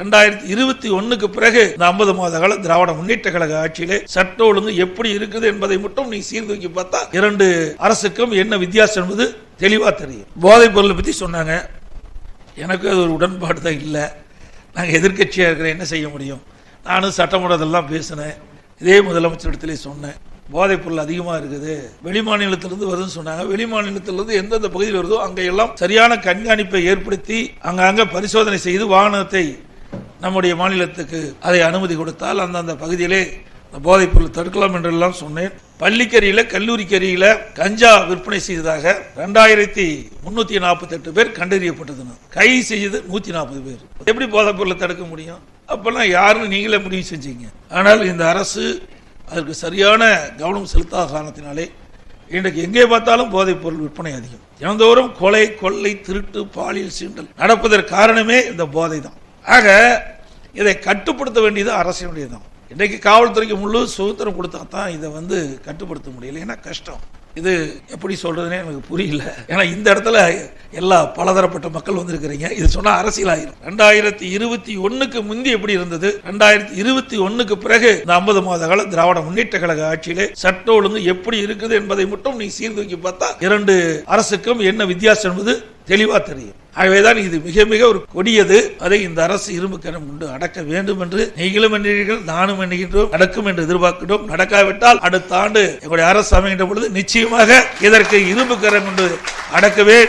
2021க்கு பிறகு இந்த 50 மாத கால திராவிட முன்னேற்ற கழக ஆட்சியிலே சட்ட ஒழுங்கு எப்படி இருக்குது என்பதை மட்டும் நீ சீர்தூக்கி பார்த்தா இரண்டு அரசுக்கும் என்ன வித்தியாசம் என்பது தெளிவா தெரியும். போதைப் பொருளை பத்தி சொன்னாங்க. எனக்கு அது ஒரு உடன்பாடு தான் இல்லை. நாங்கள் எதிர்கட்சியாக இருக்கிற என்ன செய்ய முடியும்? நானும் சட்டமன்றத்தெல்லாம் பேசினேன். இதே முதலமைச்சரிடத்திலே சொன்னேன். போதைப் பொருள் அதிகமாக இருக்குது, வெளி மாநிலத்திலிருந்து வருதுன்னு சொன்னாங்க. வெளி மாநிலத்திலிருந்து எந்தெந்த பகுதியில் வருதோ அங்கெல்லாம் சரியான கண்காணிப்பை ஏற்படுத்தி அங்கங்க பரிசோதனை செய்து வாகனத்தை நம்முடைய மாநிலத்துக்கு அதை அனுமதி கொடுத்தால் அந்தந்த பகுதியிலே போதைப் பொருள் தடுக்கலாம் என்றெல்லாம் சொன்னேன். பள்ளிக்கரியில கல்லூரிக்கரியில கஞ்சா விற்பனை செய்ததாக 2348 பேர் கண்டறியப்பட்டது. கைது செய்தது 140 பேர். எப்படி போதைப் பொருளை தடுக்க முடியும்? அப்பெல்லாம் யாருன்னு நீங்களே முடிவு செஞ்சீங்க. ஆனால் இந்த அரசு அதற்கு சரியான கவனம் செலுத்தாத காரணத்தினாலே இன்றைக்கு எங்கே பார்த்தாலும் போதைப் பொருள் விற்பனை அதிகம். தினந்தோறும் கொலை, கொள்ளை, திருட்டு, பாலியல் சீண்டல் நடப்பதற்கு காரணமே இந்த போதை தான். ஆக இதை கட்டுப்படுத்த வேண்டியது அரசினுடையதான். இன்றைக்கு காவல்துறைக்கு முழு சுதந்திரம் கொடுத்தா தான் இதை கட்டுப்படுத்த முடியல. ஏன்னா கஷ்டம். இது எப்படி சொல்றதுன்னே எனக்கு புரியல. ஏன்னா இந்த இடத்துல எல்லா பலதரப்பட்ட மக்கள் வந்திருக்கிறீங்க. இது சொன்னா அரசியல் ஆயிரும். 2021க்கு முந்தி எப்படி இருந்தது, 2021க்கு பிறகு இந்த 50 மாத கால திராவிட முன்னேற்ற கழக ஆட்சியிலே சட்ட ஒழுங்கு எப்படி இருக்குது என்பதை மட்டும் நீ சீர்தூக்கி பார்த்தா இரண்டு அரசுக்கும் என்ன வித்தியாசம் என்பது தெளிவா தெரியும். ஆகவேதான் இது மிக மிக ஒரு கொடியது. அதை இந்த அரசு இரும்பு கரம் கொண்டு அடக்க வேண்டும் என்று நீங்களும் எண்ணுகிறீர்கள், நானும் எண்ணுகின்றோம். நடக்கும் என்று எதிர்பார்க்கின்றோம். நடக்காவிட்டால் அடுத்த ஆண்டு எங்களுடைய அரசு அமைகின்ற பொழுது நிச்சயமாக இதற்கு இரும்பு கரம் கொண்டு அடக்கவே